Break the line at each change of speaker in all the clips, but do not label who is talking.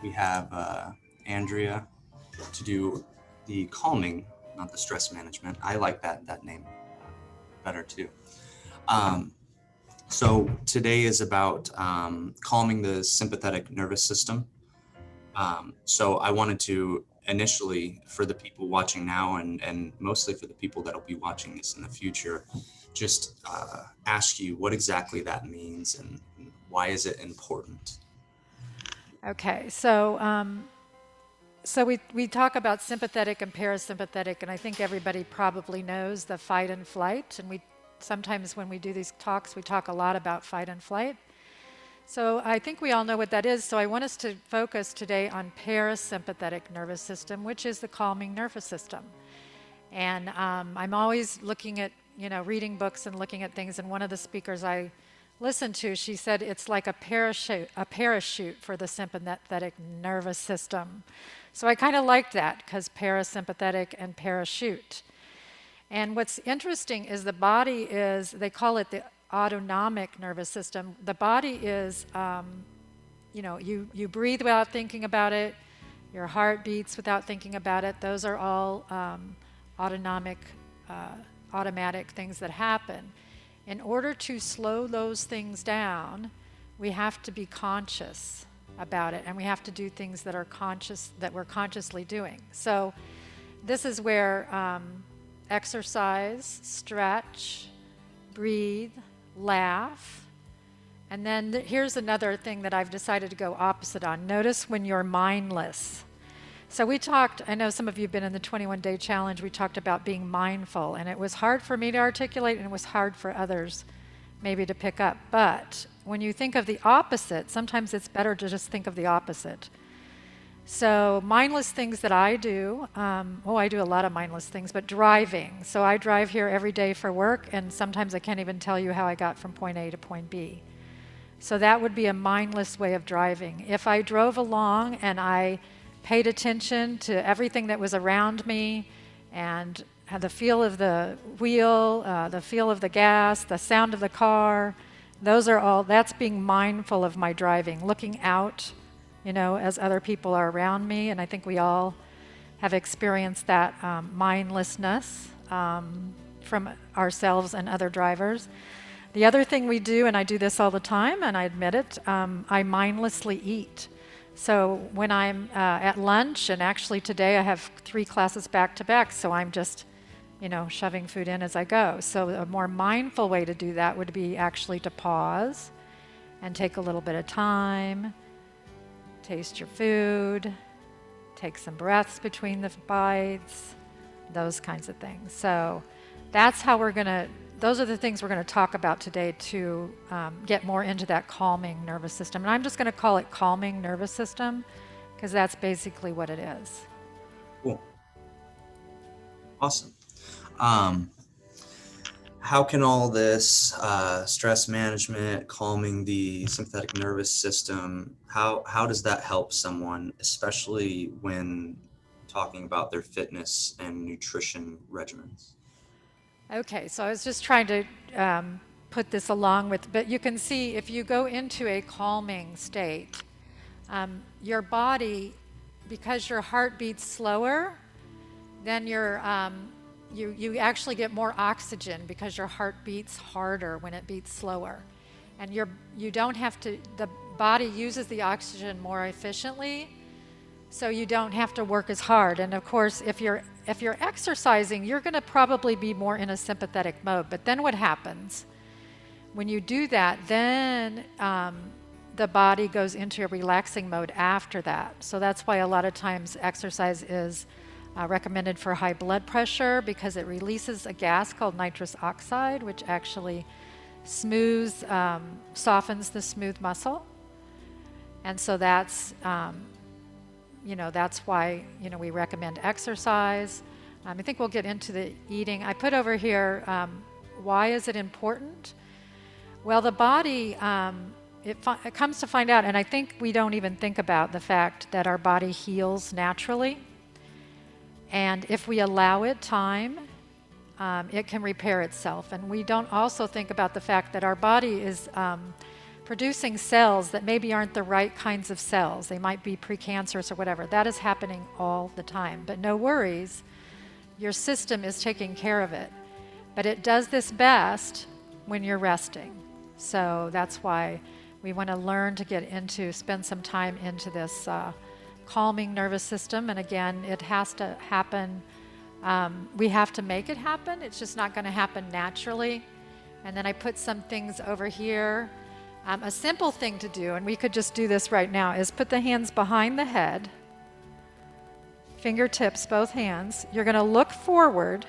we have Andrea to do the calming, not the stress management. I like that name better too. Um, so today is about calming the sympathetic nervous system. So I wanted to initially, for the people watching now and mostly for the people that'll be watching this in the future, just ask you what exactly that means and why is it important?
Okay, so we talk about sympathetic and parasympathetic, and I think everybody probably knows the fight and flight. And we sometimes when we do these talks, we talk a lot about fight and flight. So I think we all know what that is. So I want us to focus today on parasympathetic nervous system, which is the calming nervous system. And I'm always looking at, reading books and looking at things. And one of the speakers I listened to, she said it's like a parachute for the sympathetic nervous system. So I kind of liked that because parasympathetic and parachute. And what's interesting is the body is, they call it the autonomic nervous system. The body is, you breathe without thinking about it, your heart beats without thinking about it. Those are all autonomic, automatic things that happen. In order to slow those things down, we have to be conscious about it, and we have to do things that are conscious, that we're consciously doing. So this is where exercise, stretch, breathe, laugh. And then here's another thing that I've decided to go opposite on. Notice when you're mindless. So we talked, I know some of you have been in the 21-day challenge, we talked about being mindful, and it was hard for me to articulate and it was hard for others maybe to pick up. But when you think of the opposite, sometimes it's better to just think of the opposite. So mindless things that I do, I do a lot of mindless things, but driving. So I drive here every day for work, and sometimes I can't even tell you how I got from point A to point B. So that would be a mindless way of driving. If I drove along and I paid attention to everything that was around me and had the feel of the wheel, the feel of the gas, the sound of the car, that's being mindful of my driving, looking out, as other people are around me. And I think we all have experienced that mindlessness from ourselves and other drivers. The other thing we do, and I do this all the time, and I admit it, I mindlessly eat. So when I'm at lunch, and actually today I have 3 classes back to back, so I'm just, shoving food in as I go. So a more mindful way to do that would be actually to pause and take a little bit of time, taste your food, take some breaths between the bites, those kinds of things. So that's how those are the things we're going to talk about today to get more into that calming nervous system. And I'm just going to call it calming nervous system because that's basically what it is.
Cool. Awesome. Um, how can all this stress management, calming the sympathetic nervous system, how does that help someone, especially when talking about their fitness and nutrition regimens?
Okay, so I was just trying to put this along with, but you can see if you go into a calming state, your body, because your heart beats slower, then you actually get more oxygen because your heart beats harder when it beats slower. And you don't have to, the body uses the oxygen more efficiently, so you don't have to work as hard. And of course, if you're exercising, you're going to probably be more in a sympathetic mode. But then what happens? When you do that, then the body goes into a relaxing mode after that. So that's why a lot of times exercise is recommended for high blood pressure because it releases a gas called nitrous oxide, which actually softens the smooth muscle. And so that's why, we recommend exercise. I think we'll get into the eating. I put over here, why is it important? Well, the body, it comes to find out, and I think we don't even think about the fact that our body heals naturally. And if we allow it time, it can repair itself. And we don't also think about the fact that our body is producing cells that maybe aren't the right kinds of cells. They might be precancerous or whatever. That is happening all the time. But no worries, your system is taking care of it. But it does this best when you're resting. So that's why we want to learn to spend some time into this calming nervous system. And again, it has to happen. We have to make it happen. It's just not going to happen naturally. And then I put some things over here. A simple thing to do, and we could just do this right now, is put the hands behind the head, fingertips, both hands. You're going to look forward.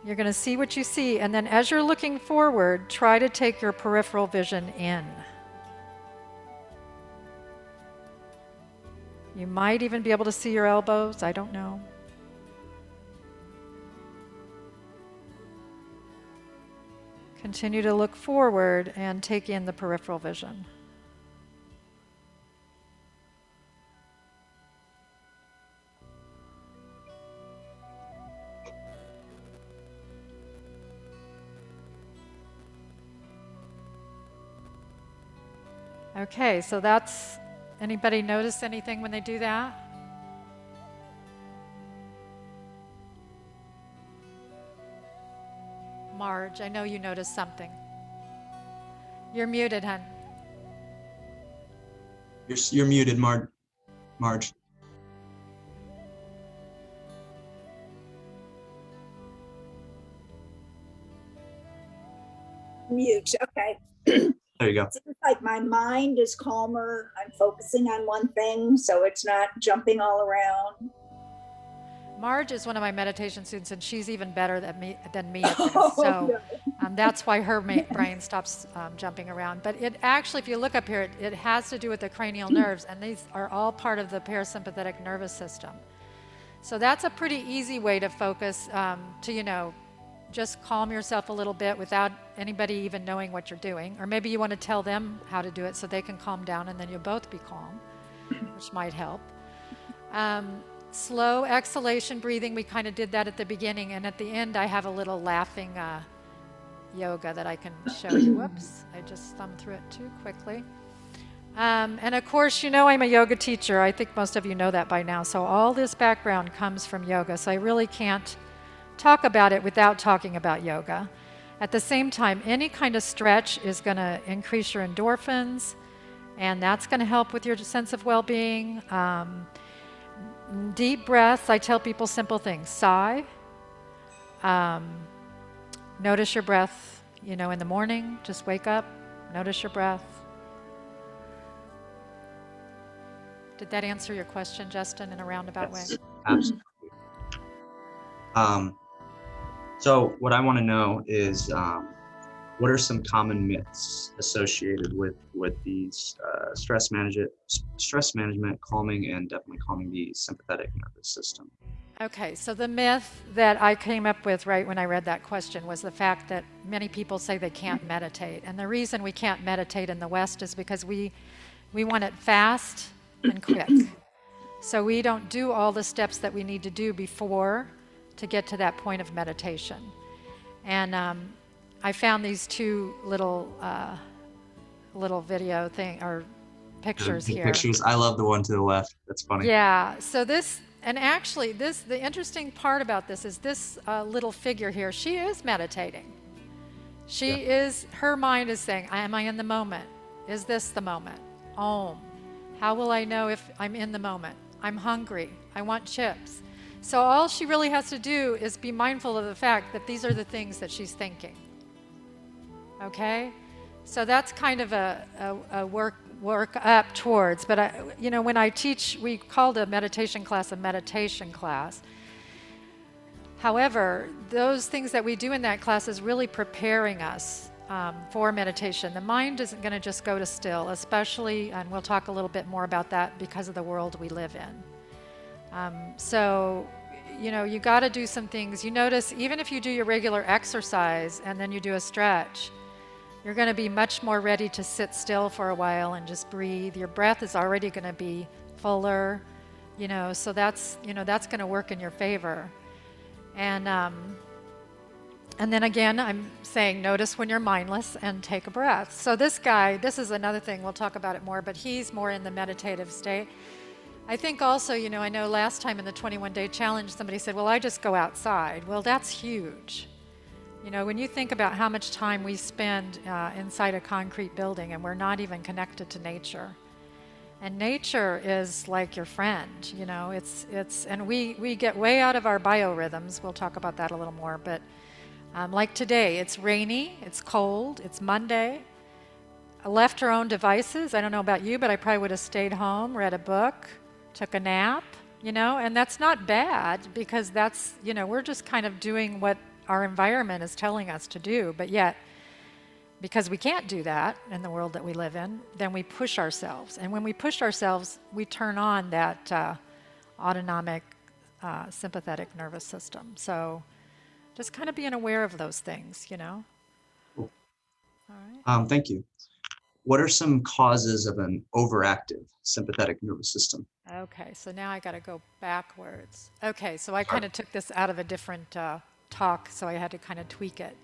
You're going to see what you see, and then as you're looking forward, try to take your peripheral vision in. You might even be able to see your elbows, I don't know. Continue to look forward and take in the peripheral vision. Okay, so that's, anybody notice anything when they do that? Marge, I know you noticed something. You're muted, hon.
You're muted, Marge.
Mute, okay.
There you go.
It's like my mind is calmer. I'm focusing on one thing, so it's not jumping all around.
Marge is one of my meditation students, and she's even better than me at this. So that's why her brain stops jumping around. But it actually, if you look up here, it has to do with the cranial nerves, and these are all part of the parasympathetic nervous system. So that's a pretty easy way to focus, to, just calm yourself a little bit without anybody even knowing what you're doing. Or maybe you want to tell them how to do it so they can calm down, and then you'll both be calm, which might help. Slow exhalation breathing, we kind of did that at the beginning, and at the end I have a little laughing yoga that I can show you. Whoops, I just thumbed through it too quickly. And of course, I'm a yoga teacher. I think most of you know that by now. So all this background comes from yoga, so I really can't talk about it without talking about yoga. At the same time, any kind of stretch is going to increase your endorphins, and that's going to help with your sense of well-being. Deep breaths, I tell people simple things. Sigh. Notice your breath, in the morning. Just wake up, notice your breath. Did that answer your question, Justin, in a roundabout way?
Absolutely. So what I want to know is, what are some common myths associated with these stress management, calming, and definitely calming the sympathetic nervous system?
Okay, so the myth that I came up with right when I read that question was the fact that many people say they can't meditate. And the reason we can't meditate in the West is because we want it fast and quick. So we don't do all the steps that we need to do before to get to that point of meditation. And I found these two little video pictures here.
Pictures. I love the one to the left. That's funny.
Yeah. So the interesting part about this is this little figure here. She is meditating. Her mind is saying, "Am I in the moment? Is this the moment? Om. How will I know if I'm in the moment? I'm hungry. I want chips." So all she really has to do is be mindful of the fact that these are the things that she's thinking. Okay? So that's kind of a work up towards. But when I teach, we called a meditation class a meditation class. However, those things that we do in that class is really preparing us for meditation. The mind isn't going to just go to still, especially, and we'll talk a little bit more about that because of the world we live in. So, you got to do some things. You notice, even if you do your regular exercise and then you do a stretch, you're going to be much more ready to sit still for a while and just breathe. Your breath is already going to be fuller, so that's going to work in your favor. And And then again, I'm saying notice when you're mindless and take a breath. So this guy, this is another thing, we'll talk about it more, but he's more in the meditative state. I think also, I know last time in the 21-day challenge, somebody said, well, I just go outside. Well, that's huge. When you think about how much time we spend inside a concrete building and we're not even connected to nature. And nature is like your friend, and we get way out of our biorhythms. We'll talk about that a little more, but like today, it's rainy, it's cold, it's Monday. I left our own devices. I don't know about you, but I probably would have stayed home, read a book, took a nap, and that's not bad because that's, we're just kind of doing what our environment is telling us to do. But yet, because we can't do that in the world that we live in, then we push ourselves. And when we push ourselves, we turn on that autonomic sympathetic nervous system. So just kind of being aware of those things, Cool.
All
right.
Thank you. What are some causes of an overactive sympathetic nervous system?
Okay, so now I got to go backwards. Okay, so I kind of took this out of a different talk, so I had to kind of tweak it.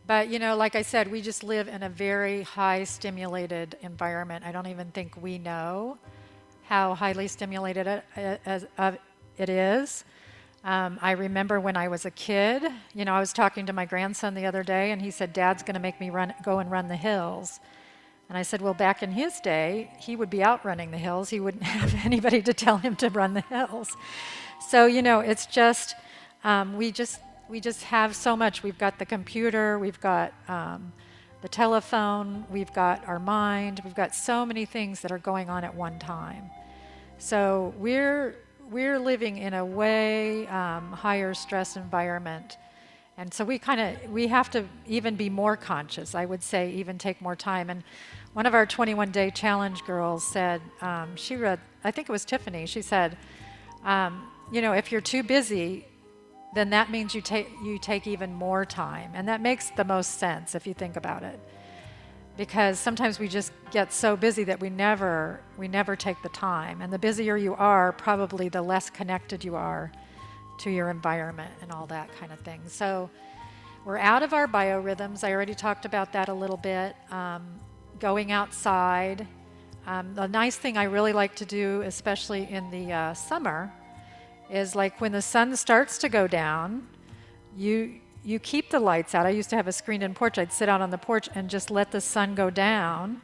But, like I said, we just live in a very high stimulated environment. I don't even think we know how highly stimulated it is. I remember when I was a kid, I was talking to my grandson the other day, and he said, Dad's going to make me go and run the hills. And I said, well, back in his day, he would be out running the hills. He wouldn't have anybody to tell him to run the hills. So, it's just, we just have so much. We've got the computer, we've got the telephone, we've got our mind, we've got so many things that are going on at one time. So we're living in a way higher stress environment. And so we have to even be more conscious, I would say, even take more time. And one of our 21-day challenge girls said, she read, I think it was Tiffany, she said, if you're too busy, then that means you take even more time. And that makes the most sense if you think about it. Because sometimes we just get so busy that we never take the time. And the busier you are, probably the less connected you are to your environment and all that kind of thing. So we're out of our biorhythms. I already talked about that a little bit. Going outside. The nice thing I really like to do, especially in the summer, is like when the sun starts to go down, you keep the lights out. I used to have a screened-in porch. I'd sit out on the porch and just let the sun go down.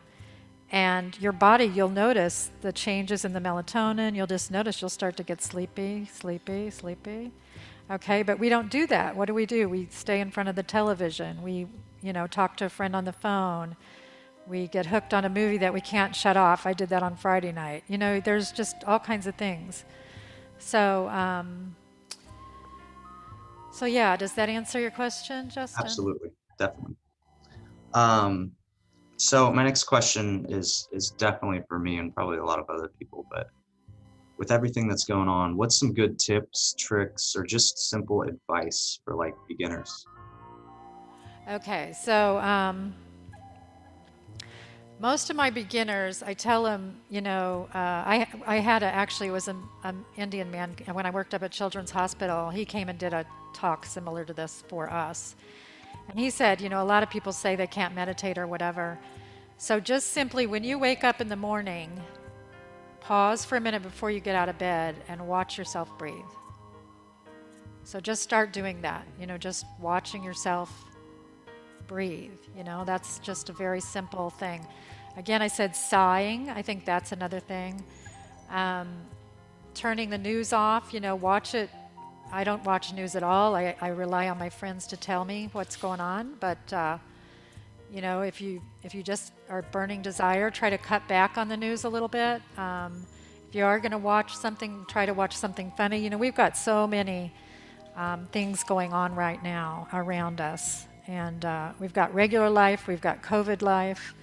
And your body, you'll notice the changes in the melatonin. You'll just notice you'll start to get sleepy. Okay, but we don't do that. What do? We stay in front of the television. We, talk to a friend on the phone. We get hooked on a movie that we can't shut off. I did that on Friday night. There's just all kinds of things. So, yeah, does that answer your question, Justin?
Absolutely, definitely. So my next question is definitely for me and probably a lot of other people, but with everything that's going on, what's some good tips, tricks, or just simple advice for like beginners?
Okay, so most of my beginners, I tell them, I had actually was an Indian man, and when I worked up at Children's Hospital, he came and did a talk similar to this for us. And he said, a lot of people say they can't meditate or whatever. So just simply, when you wake up in the morning, pause for a minute before you get out of bed and watch yourself breathe. So just start doing that, just watching yourself breathe. That's just a very simple thing. Again, I said sighing. I think that's another thing. Turning the news off, watch it. I don't watch news at all. I rely on my friends to tell me what's going on. But, if you just are burning desire, try to cut back on the news a little bit. If you are going to watch something, try to watch something funny. We've got so many things going on right now around us. And we've got regular life, we've got COVID life.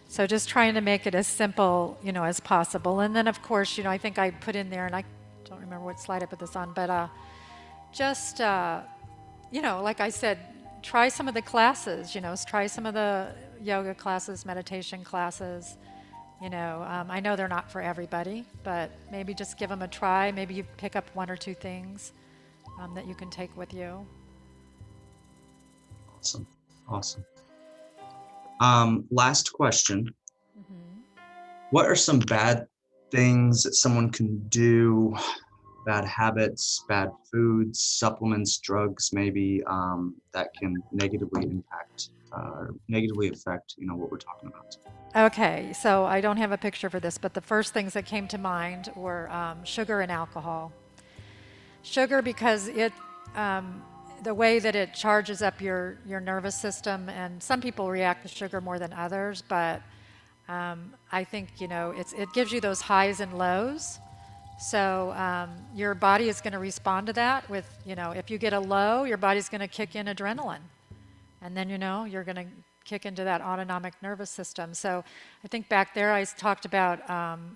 So just trying to make it as simple, as possible. And then, of course, I think I put in there, and I don't remember what slide I put this on, but just, like I said, try some of the classes, try some of the yoga classes, meditation classes. I know they're not for everybody, but maybe just give them a try. Maybe you pick up one or two things that you can take with you.
Awesome. Awesome. Last question.
Mhm.
What are some bad things that someone can do, bad habits, bad foods, supplements, drugs, maybe, that can negatively impact, negatively affect, what we're talking about?
Okay, so I don't have a picture for this, but the first things that came to mind were sugar and alcohol. Sugar because um, the way that it charges up your nervous system, and some people react to sugar more than others, but I think, it gives you those highs and lows. So your body is going to respond to that with, if you get a low, your body's going to kick in adrenaline. And then, you're going to kick into that autonomic nervous system. So I think back there I talked about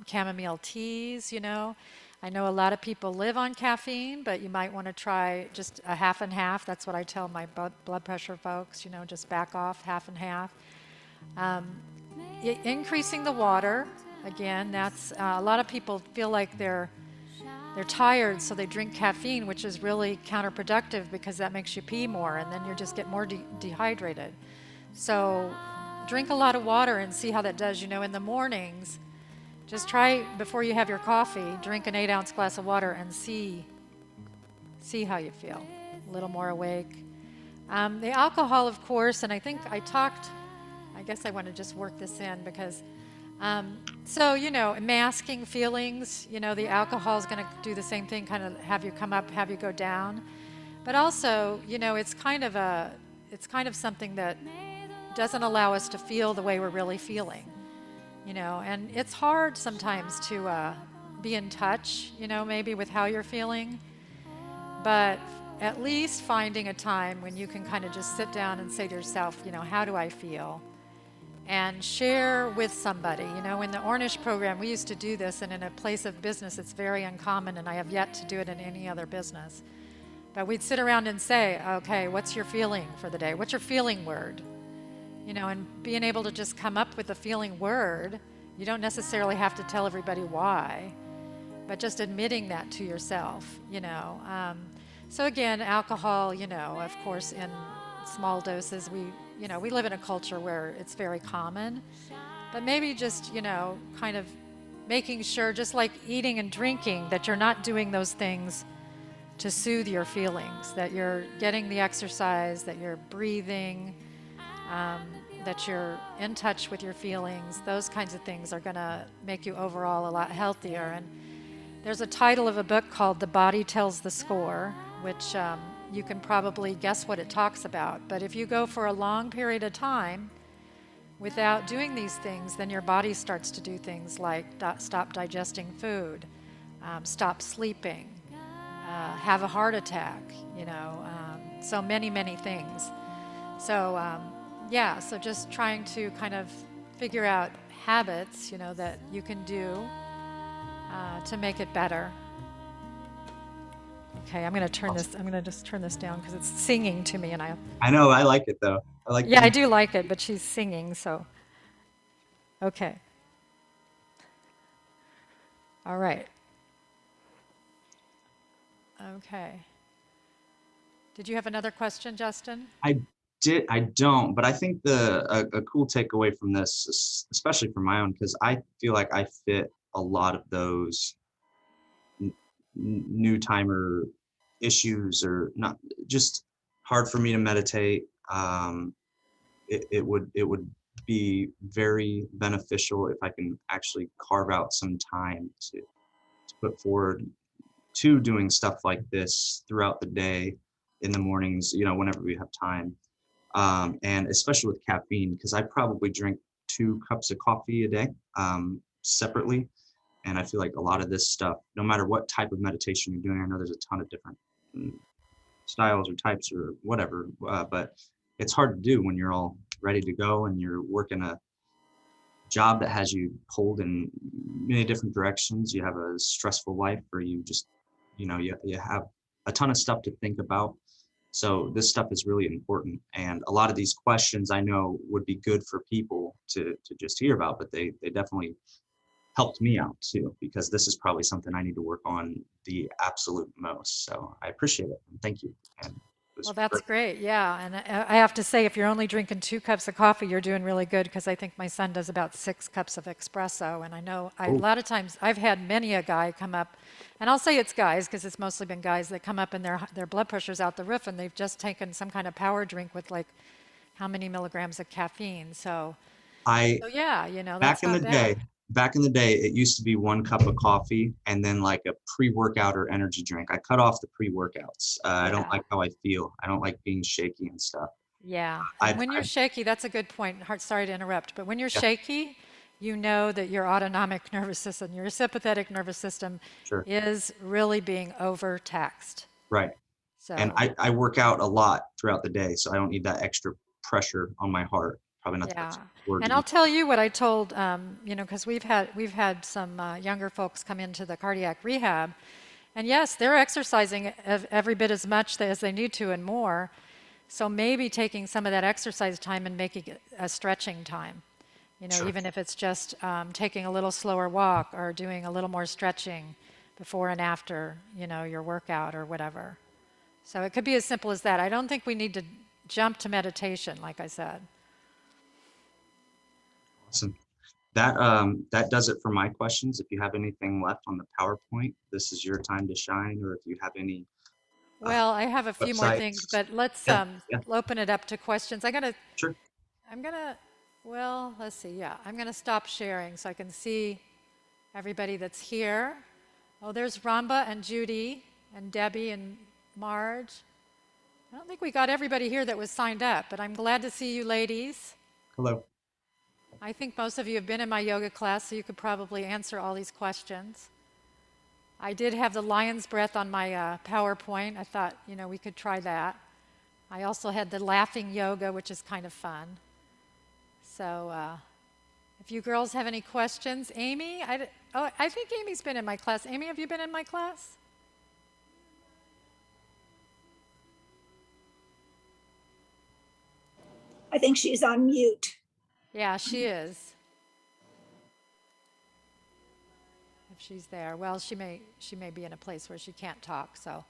chamomile teas. I know a lot of people live on caffeine, but you might want to try just a half and half. That's what I tell my blood pressure folks, just back off half and half. Um, Increasing the water, again, that's a lot of people feel like they're tired, so they drink caffeine, which is really counterproductive because that makes you pee more, and then you just get more dehydrated. So drink a lot of water and see how that does. In the mornings, just try before you have your coffee, drink an 8-ounce glass of water and see how you feel. A little more awake. The alcohol, of course, and I think I guess I want to just work this in because so, masking feelings, the alcohol is going to do the same thing, kind of have you come up, have you go down. But also, it's kind of something that doesn't allow us to feel the way we're really feeling, and it's hard sometimes to be in touch, maybe with how you're feeling, but at least finding a time when you can kind of just sit down and say to yourself, how do I feel? And share with somebody. In the Ornish program, we used to do this, and in a place of business, it's very uncommon, and I have yet to do it in any other business. But we'd sit around and say, okay, what's your feeling for the day? What's your feeling word? And being able to just come up with a feeling word, you don't necessarily have to tell everybody why, but just admitting that to yourself, So again, alcohol, of course, in small doses, we live in a culture where it's very common, but maybe just, kind of making sure, just like eating and drinking, that you're not doing those things to soothe your feelings, that you're getting the exercise, that you're breathing, that you're in touch with your feelings. Those kinds of things are going to make you overall a lot healthier. And there's a title of a book called The Body Tells the Score, which you can probably guess what it talks about. But if you go for a long period of time without doing these things, then your body starts to do things like stop digesting food, stop sleeping, have a heart attack, so many, many things. So so just trying to kind of figure out habits, that you can do to make it better. Okay, I'm going to turn this. I'm going to just turn this down because it's singing to me, and
I know, I like it though.
Yeah, I do like it, but she's singing, so. Okay. All right. Okay. Did you have another question, Justin?
I don't, but I think a cool takeaway from this, especially for my own, because I feel like I fit a lot of those new timer issues, or not, just hard for me to meditate. It would be very beneficial if I can actually carve out some time to put forward to doing stuff like this throughout the day, in the mornings, whenever we have time. And especially with caffeine, because I probably drink 2 cups of coffee a day, separately. And I feel like a lot of this stuff, no matter what type of meditation you're doing, I know there's a ton of different styles or types or whatever, but it's hard to do when you're all ready to go and you're working a job that has you pulled in many different directions. You have a stressful life, or you just, you have a ton of stuff to think about. So this stuff is really important. And a lot of these questions I know would be good for people to just hear about, but they definitely helped me out too, because this is probably something I need to work on the absolute most. So I appreciate it. And thank you. And it
Well, that's great. Yeah. And I have to say, if you're only drinking 2 cups of coffee, you're doing really good because I think my son does about 6 cups of espresso. And I know a
Oh,
lot of times I've had many a guy come up, and I'll say it's guys because it's mostly been guys that come up and their blood pressure's out the roof and they've just taken some kind of power drink with like how many milligrams of caffeine.
I
So yeah,
back
that's
in the
not bad.
day, back in the day, it used to be 1 cup of coffee and then like a pre-workout or energy drink. I cut off the pre-workouts. I don't
Yeah.
like how I feel. I don't like being shaky and stuff.
Yeah, and when you're
I
shaky, that's a good point. Sorry to interrupt, but when you're
yeah,
shaky, you know that your autonomic nervous system, your sympathetic nervous system
sure.
is really being overtaxed.
Right. And
So,
I work out a lot throughout the day, so I don't need that extra pressure on my heart. Probably not the
yeah.
best word to
And I'll
use.
tell you what I told, because we've had some younger folks come into the cardiac rehab, and yes, they're exercising every bit as much as they need to and more. So maybe taking some of that exercise time and making it a stretching time.
Sure.
Even if it's just taking a little slower walk or doing a little more stretching before and after, your workout or whatever. So it could be as simple as that. I don't think we need to jump to meditation, like I said.
Awesome. That does it for my questions. If you have anything left on the PowerPoint, this is your time to shine, or if you have any uh,
Well, I have a few more things,
websites.
but let's
Yeah, yeah,
open it up to questions.
sure.
I'm gonna, well, let's see. Yeah, I'm gonna stop sharing so I can see everybody that's here. Oh, there's Ramba and Judy and Debbie and Marge. I don't think we got everybody here that was signed up, but I'm glad to see you ladies.
Hello.
I think most of you have been in my yoga class, so you could probably answer all these questions. I did have the lion's breath on my PowerPoint. I thought, we could try that. I also had the laughing yoga, which is kind of fun. So if you girls have any questions, Amy, I think Amy's been in my class. Amy, have you been in my class?
I think she's on mute.
Yeah, she is. If she's there. Well, she may be in a place where she can't talk, so.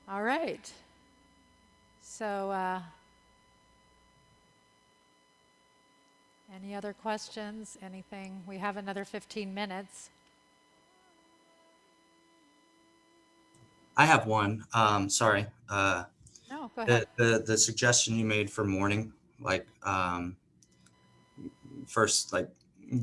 All right. So any other questions? Anything? We have another 15 minutes.
I have one. Sorry.
No, go ahead.
The suggestion you made for morning, like first, like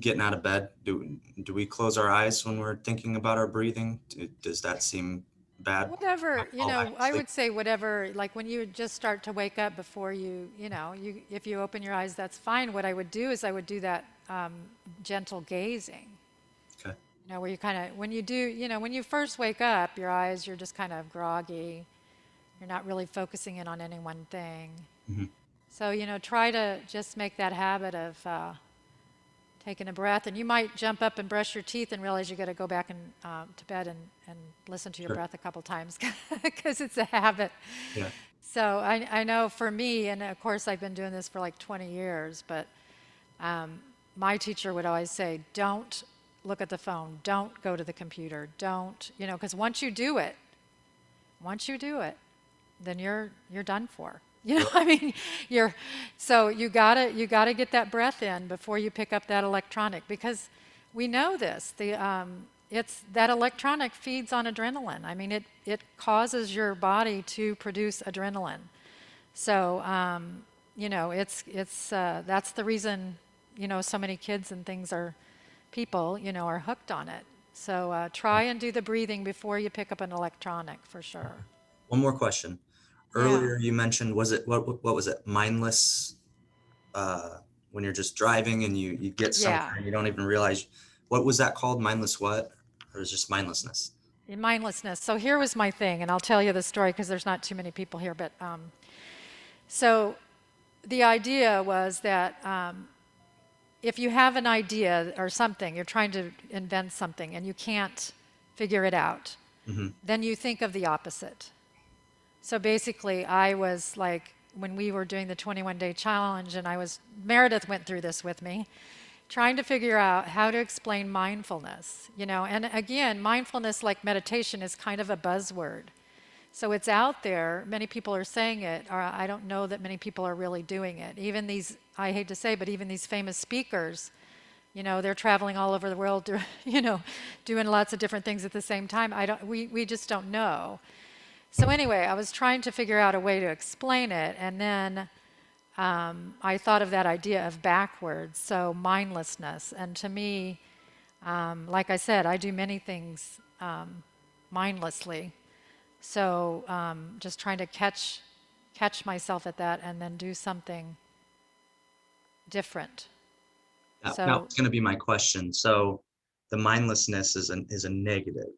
getting out of bed. Do we close our eyes when we're thinking about our breathing? Does that seem bad?
Whatever,
Fall back
I
asleep?
would say whatever, like when you just start to wake up before if you open your eyes, that's fine. What I would do is I would do that gentle gazing,
Okay.
where you kind of, when you do, when you first wake up, your eyes, you're just kind of groggy. You're not really focusing in on any one thing.
Hmm.
So, try to just make that habit of taking a breath. And you might jump up and brush your teeth and realize you got to go back to bed and listen to your
Sure.
breath a couple times because it's a habit.
Yeah.
So I know for me, and of course I've been doing this for like 20 years, but my teacher would always say, don't look at the phone, don't go to the computer, don't, because once you do it, then you're done for. I mean, so you gotta get that breath in before you pick up that electronic because we know this. It's that electronic feeds on adrenaline. I mean, it causes your body to produce adrenaline. So it's that's the reason so many kids and people are hooked on it. So try and do the breathing before you pick up an electronic for sure.
One more question.
Yeah.
Earlier you mentioned, was it what was it? Mindless when you're just driving and you get somewhere
Yeah.
and you don't even realize what was that called? Mindless what? Or is it just mindlessness?
In mindlessness. So here was my thing, and I'll tell you the story because there's not too many people here. But so the idea was that if you have an idea or something, you're trying to invent something and you can't figure it out,
Hmm.
then you think of the opposite. So basically, I was like, when we were doing the 21-day challenge, and Meredith went through this with me, trying to figure out how to explain mindfulness, and again, mindfulness, like meditation, is kind of a buzzword. So it's out there. Many people are saying it, or I don't know that many people are really doing it. Even these, I hate to say, but even these famous speakers, they're traveling all over the world, doing lots of different things at the same time. We just don't know. So anyway, I was trying to figure out a way to explain it, and then I thought of that idea of backwards, so mindlessness. And to me, like I said, I do many things mindlessly. So just trying to catch myself at that and then do something different.
Now
So
it's going to be my question. So the mindlessness is a negative,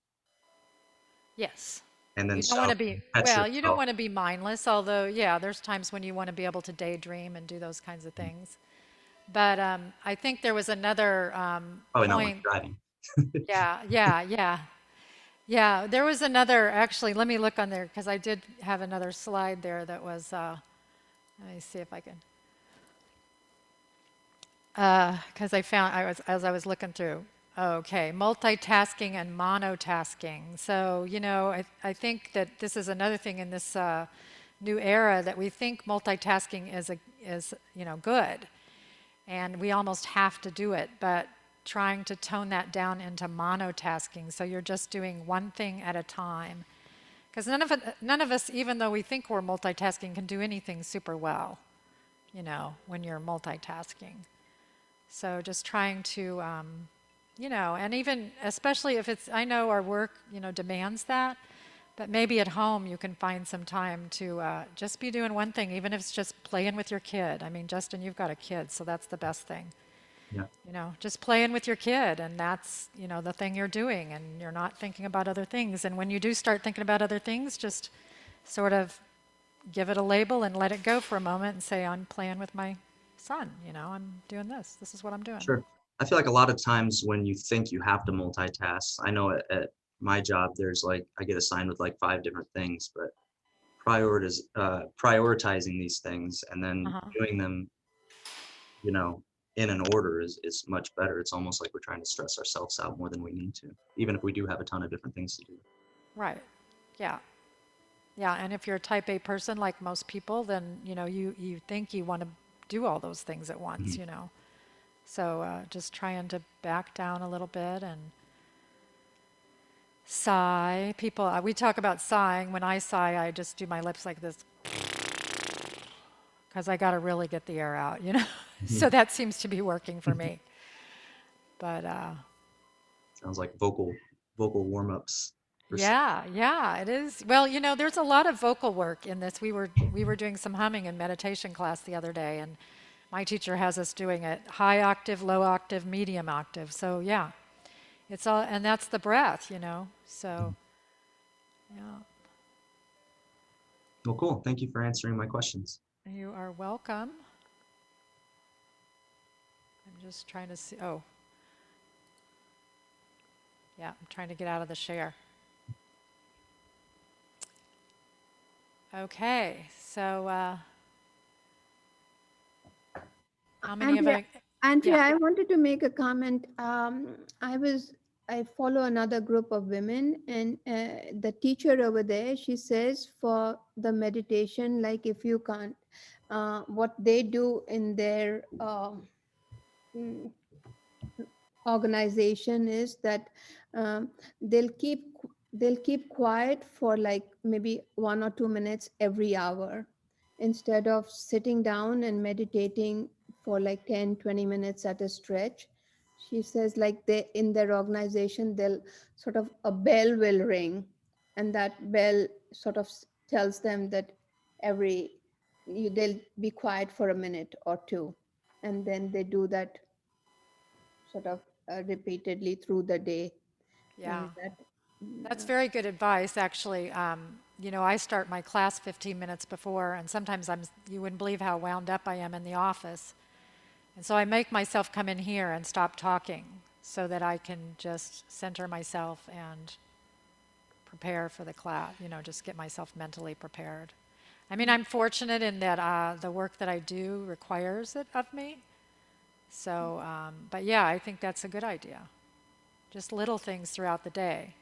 yes,
and then
you don't want
so
to be,
catch
well, you don't
yourself.
want to be mindless, although, yeah, there's times when you want to be able to daydream and do those kinds of things. But I think there was another
Probably not when
point.
you're driving.
Yeah, yeah, yeah. Yeah, there was another, actually, let me look on there because I did have another slide there that was, let me see if I can, because I found, as I was looking through, okay, multitasking and monotasking. So, I think that this is another thing in this new era that we think multitasking is good. And we almost have to do it, but trying to tone that down into monotasking, so you're just doing one thing at a time. Because none of us, even though we think we're multitasking, can do anything super well, when you're multitasking. So just trying to, and even especially if it's, I know our work, demands that, but maybe at home you can find some time to just be doing one thing, even if it's just playing with your kid. I mean, Justin, you've got a kid, so that's the best thing.
Yeah.
Just playing with your kid, and that's, the thing you're doing, and you're not thinking about other things. And when you do start thinking about other things, just sort of give it a label and let it go for a moment and say, I'm playing with my son, I'm doing this. This is what I'm doing.
Sure. I feel like a lot of times when you think you have to multitask, I know at my job, there's like, I get assigned with like 5 different things, but prioritizing these things and then
Uh-huh.
doing them, you know, in an order is much better. It's almost like we're trying to stress ourselves out more than we need to, even if we do have a ton of different things to do.
Right. Yeah. Yeah. And if you're a type A person like most people, then, you think you want to do all those things at once,
Mhm.
So just trying to back down a little bit and sigh. People, we talk about sighing. When I sigh, I just do my lips like this because I got to really get the air out. So
Mhm.
that seems to be working for me. But
Sounds like vocal warm-ups for sure.
yeah, yeah, it is. Well, there's a lot of vocal work in this. We were doing some humming in meditation class the other day, and my teacher has us doing it high octave, low octave, medium octave. So yeah, it's all, and that's the breath. So yeah,
Well, cool. Thank you for answering my questions.
you are welcome. I'm just trying to see. Oh, yeah, I'm trying to get out of the share. Okay, so how many of
Andrea,
it?
Andrea,
Yeah.
I wanted to make a comment. I follow another group of women, and the teacher over there, she says for the meditation, like if you can't, what they do in their mm, organization is that um, they'll keep they'll keep quiet for like maybe 1 or 2 minutes every hour instead of sitting down and meditating for like 10-20 minutes at a stretch. She says like they in their organization they'll sort of a bell will ring, and that bell sort of tells them that every they'll be quiet for a minute or two, and then they do that sort of repeatedly through the day.
Yeah.
And that
That's very good advice, actually. I start my class 15 minutes before, and sometimes you wouldn't believe how wound up I am in the office. And so I make myself come in here and stop talking so that I can just center myself and prepare for the class, just get myself mentally prepared. I mean, I'm fortunate in that the work that I do requires it of me. So, but yeah, I think that's a good idea. Just little things throughout the day.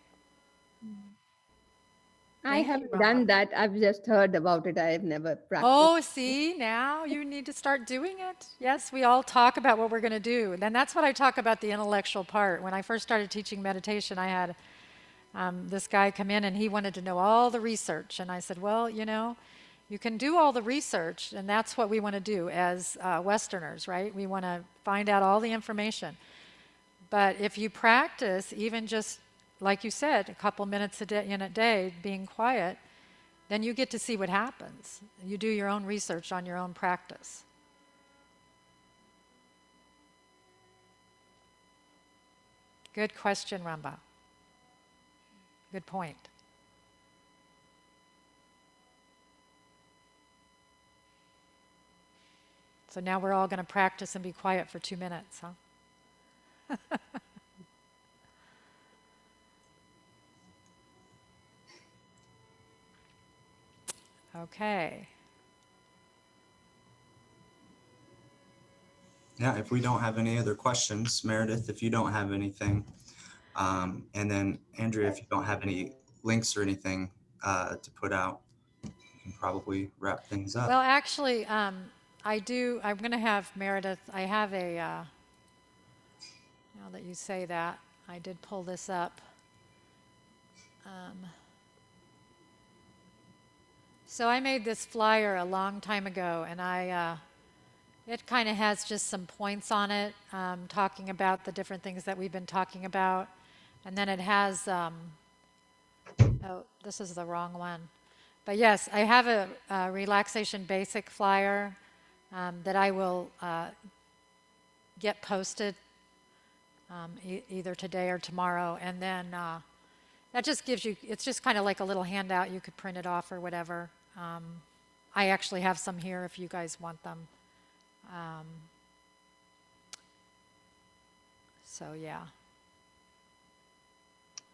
I
Thank you,
haven't
Rhonda.
done that. I've just heard about it. I've never practiced.
Oh, see, now you need to start doing it. Yes, we all talk about what we're going to do. And that's what I talk about, the intellectual part. When I first started teaching meditation, I had this guy come in and he wanted to know all the research. And I said, well, you know, you can do all the research, and that's what we want to do as Westerners, right? We want to find out all the information. But if you practice, even just like you said, a couple minutes a day, in a day, being quiet, then you get to see what happens. You do your own research on your own practice. Good question, Ramba. Good point. So now we're all going to practice and be quiet for 2 minutes, huh? Okay.
Yeah, if we don't have any other questions, Meredith, if you don't have anything, and then Andrea, if you don't have any links or anything to put out, you can probably wrap things up.
Well, actually, I do. I'm going to have Meredith. I have a. Now that you say that, I did pull this up. So I made this flyer a long time ago, and it kind of has just some points on it, talking about the different things that we've been talking about. And then it has, oh, this is the wrong one. But yes, I have a relaxation basic flyer that I will get posted either today or tomorrow. And then that just gives you, it's just kind of like a little handout. You could print it off or whatever. I actually have some here if you guys want them. So yeah.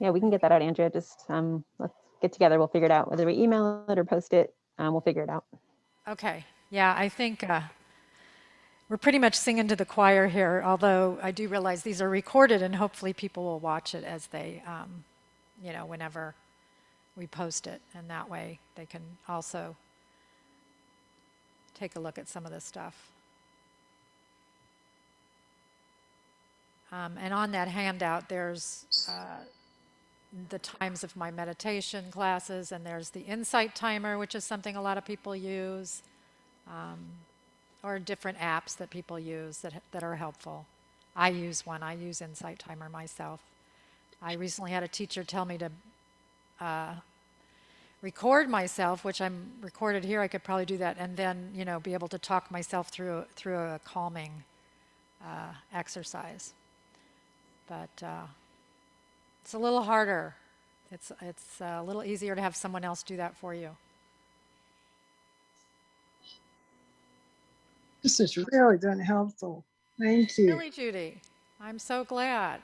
Yeah, we can get that out, Andrea. Just let's get together. We'll figure it out. Whether we email it or post it, we'll figure it out.
Okay. Yeah, I think we're pretty much singing to the choir here, although I do realize these are recorded and hopefully people will watch it as they, you know, whenever we post it. And that way they can also take a look at some of this stuff. And on that handout, there's the times of my meditation classes, and there's the insight timer, which is something a lot of people use, or different apps that people use that are helpful. I use one. I use Insight Timer myself. I recently had a teacher tell me to record myself, which I'm recorded here. I could probably do that, and then be able to talk myself through a calming exercise. But it's a little harder. It's a little easier to have someone else do that for you.
This has really been helpful. Thank you
Really, Judy. I'm so glad.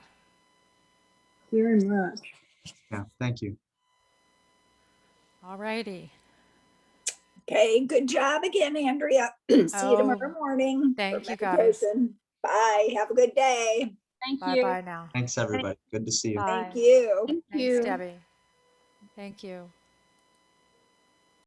very much.
Yeah, thank you.
All righty.
Okay, good job again, Andrea. See you tomorrow morning.
Thank
for
you, guys.
meditation. Bye. Have a good day.
Thank you.
Bye-bye now.
Thanks, everybody. Good to see you.
Bye.
Thank you.
Thank
Thanks,
you.
Debbie. Thank you.